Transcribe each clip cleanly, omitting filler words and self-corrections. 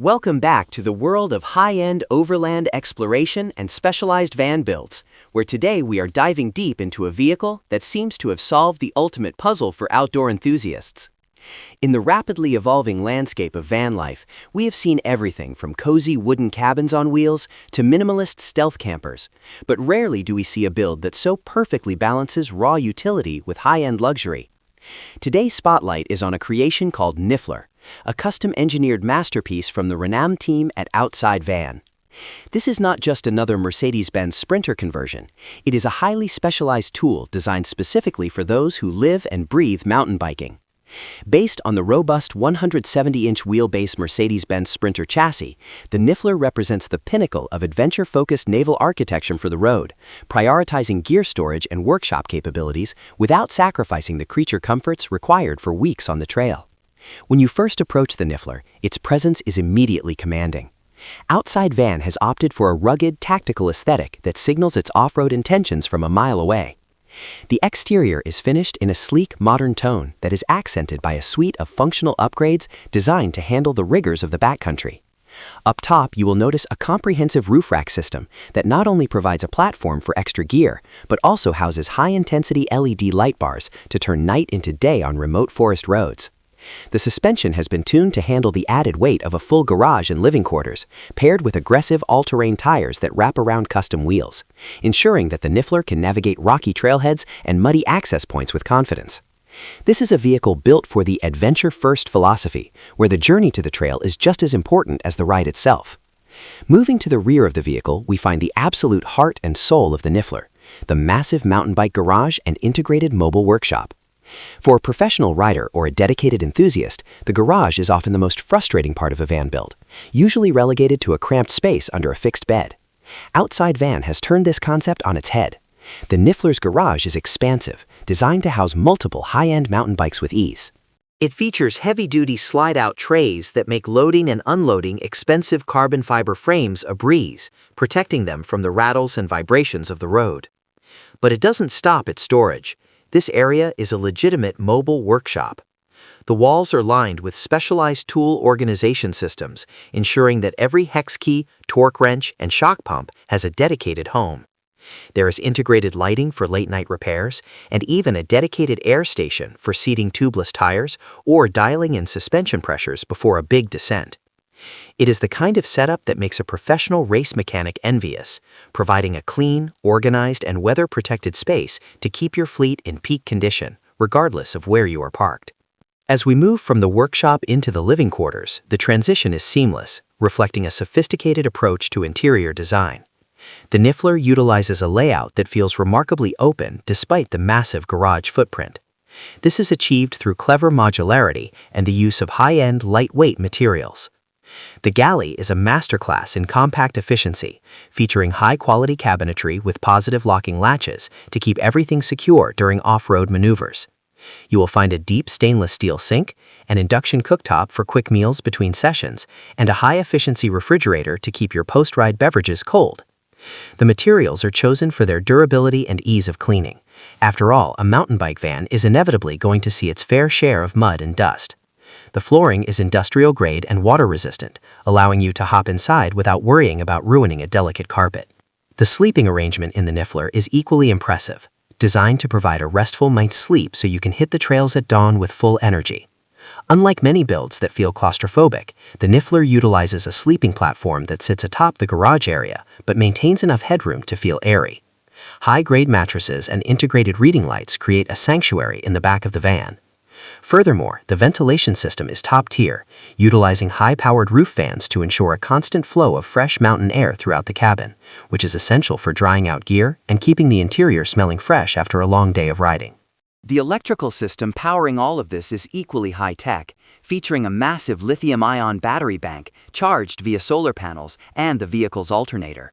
Welcome back to the world of high-end overland exploration and specialized van builds, where today we are diving deep into a vehicle that seems to have solved the ultimate puzzle for outdoor enthusiasts. In the rapidly evolving landscape of van life, we have seen everything from cozy wooden cabins on wheels to minimalist stealth campers, but rarely do we see a build that so perfectly balances raw utility with high-end luxury. Today's spotlight is on a creation called Niffler, a custom-engineered masterpiece from the renowned team at Outside Van. This is not just another Mercedes-Benz Sprinter conversion. It is a highly specialized tool designed specifically for those who live and breathe mountain biking. Based on the robust 170-inch wheelbase Mercedes-Benz Sprinter chassis, the Niffler represents the pinnacle of adventure-focused naval architecture for the road, prioritizing gear storage and workshop capabilities without sacrificing the creature comforts required for weeks on the trail. When you first approach the Niffler, its presence is immediately commanding. Outside Van has opted for a rugged, tactical aesthetic that signals its off-road intentions from a mile away. The exterior is finished in a sleek, modern tone that is accented by a suite of functional upgrades designed to handle the rigors of the backcountry. Up top, you will notice a comprehensive roof rack system that not only provides a platform for extra gear, but also houses high-intensity LED light bars to turn night into day on remote forest roads. The suspension has been tuned to handle the added weight of a full garage and living quarters, paired with aggressive all-terrain tires that wrap around custom wheels, ensuring that the Niffler can navigate rocky trailheads and muddy access points with confidence. This is a vehicle built for the adventure-first philosophy, where the journey to the trail is just as important as the ride itself. Moving to the rear of the vehicle, we find the absolute heart and soul of the Niffler, the massive mountain bike garage and integrated mobile workshop. For a professional rider or a dedicated enthusiast, the garage is often the most frustrating part of a van build, usually relegated to a cramped space under a fixed bed. Outside Van has turned this concept on its head. The Niffler's garage is expansive, designed to house multiple high-end mountain bikes with ease. It features heavy-duty slide-out trays that make loading and unloading expensive carbon fiber frames a breeze, protecting them from the rattles and vibrations of the road. But it doesn't stop at storage. This area is a legitimate mobile workshop. The walls are lined with specialized tool organization systems, ensuring that every hex key, torque wrench, and shock pump has a dedicated home. There is integrated lighting for late-night repairs, and even a dedicated air station for seating tubeless tires or dialing in suspension pressures before a big descent. It is the kind of setup that makes a professional race mechanic envious, providing a clean, organized, and weather-protected space to keep your fleet in peak condition, regardless of where you are parked. As we move from the workshop into the living quarters, the transition is seamless, reflecting a sophisticated approach to interior design. The Niffler utilizes a layout that feels remarkably open despite the massive garage footprint. This is achieved through clever modularity and the use of high-end, lightweight materials. The galley is a masterclass in compact efficiency, featuring high-quality cabinetry with positive locking latches to keep everything secure during off-road maneuvers. You will find a deep stainless steel sink, an induction cooktop for quick meals between sessions, and a high-efficiency refrigerator to keep your post-ride beverages cold. The materials are chosen for their durability and ease of cleaning. After all, a mountain bike van is inevitably going to see its fair share of mud and dust. The flooring is industrial grade and water resistant, allowing you to hop inside without worrying about ruining a delicate carpet. The sleeping arrangement in the Niffler is equally impressive, designed to provide a restful night's sleep so you can hit the trails at dawn with full energy. Unlike many builds that feel claustrophobic, the Niffler utilizes a sleeping platform that sits atop the garage area but maintains enough headroom to feel airy. High-grade mattresses and integrated reading lights create a sanctuary in the back of the van. Furthermore, the ventilation system is top-tier, utilizing high-powered roof fans to ensure a constant flow of fresh mountain air throughout the cabin, which is essential for drying out gear and keeping the interior smelling fresh after a long day of riding. The electrical system powering all of this is equally high-tech, featuring a massive lithium-ion battery bank charged via solar panels and the vehicle's alternator.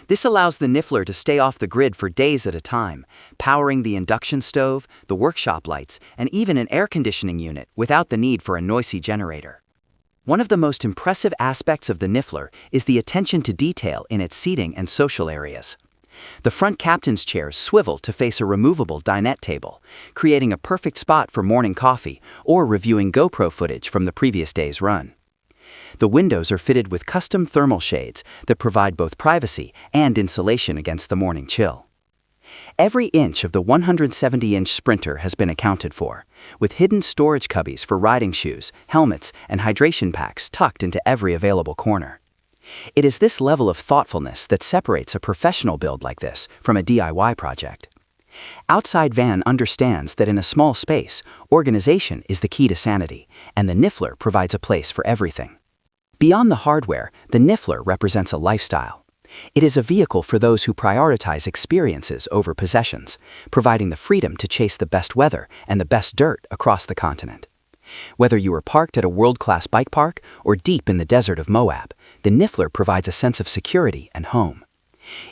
This allows the Niffler to stay off the grid for days at a time, powering the induction stove, the workshop lights, and even an air conditioning unit without the need for a noisy generator. One of the most impressive aspects of the Niffler is the attention to detail in its seating and social areas. The front captain's chairs swivel to face a removable dinette table, creating a perfect spot for morning coffee or reviewing GoPro footage from the previous day's run. The windows are fitted with custom thermal shades that provide both privacy and insulation against the morning chill. Every inch of the 170-inch Sprinter has been accounted for, with hidden storage cubbies for riding shoes, helmets, and hydration packs tucked into every available corner. It is this level of thoughtfulness that separates a professional build like this from a DIY project. Outside Van understands that in a small space, organization is the key to sanity, and the Niffler provides a place for everything. Beyond the hardware, the Niffler represents a lifestyle. It is a vehicle for those who prioritize experiences over possessions, providing the freedom to chase the best weather and the best dirt across the continent. Whether you are parked at a world-class bike park or deep in the desert of Moab, the Niffler provides a sense of security and home.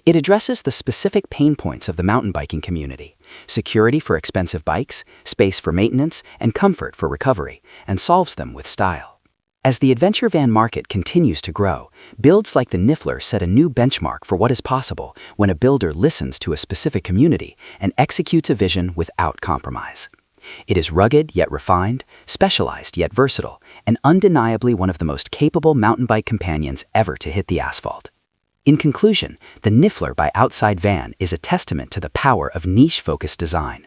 It addresses the specific pain points of the mountain biking community: security for expensive bikes, space for maintenance, and comfort for recovery, and solves them with style. As the adventure van market continues to grow, builds like the Niffler set a new benchmark for what is possible when a builder listens to a specific community and executes a vision without compromise. It is rugged yet refined, specialized yet versatile, and undeniably one of the most capable mountain bike companions ever to hit the asphalt. In conclusion, the Niffler by Outside Van is a testament to the power of niche-focused design.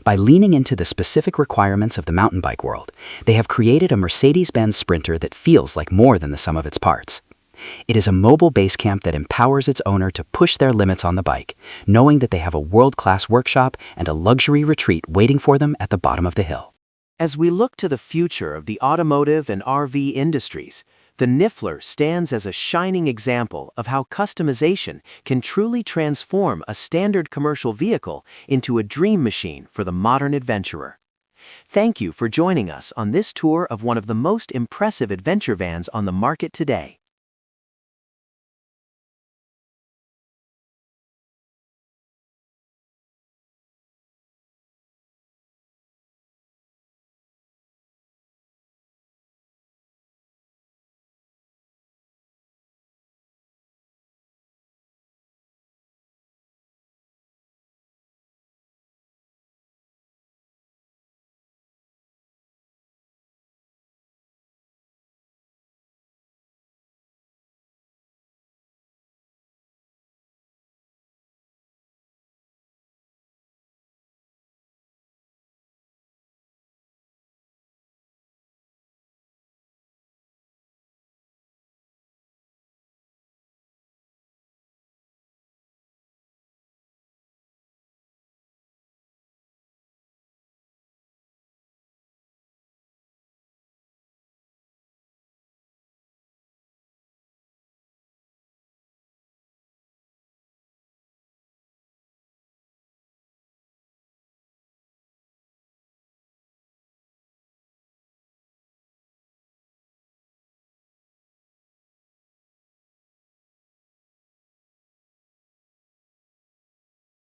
By leaning into the specific requirements of the mountain bike world, they have created a Mercedes-Benz Sprinter that feels like more than the sum of its parts. It is a mobile base camp that empowers its owner to push their limits on the bike, knowing that they have a world-class workshop and a luxury retreat waiting for them at the bottom of the hill. As we look to the future of the automotive and RV industries, the Niffler stands as a shining example of how customization can truly transform a standard commercial vehicle into a dream machine for the modern adventurer. Thank you for joining us on this tour of one of the most impressive adventure vans on the market today.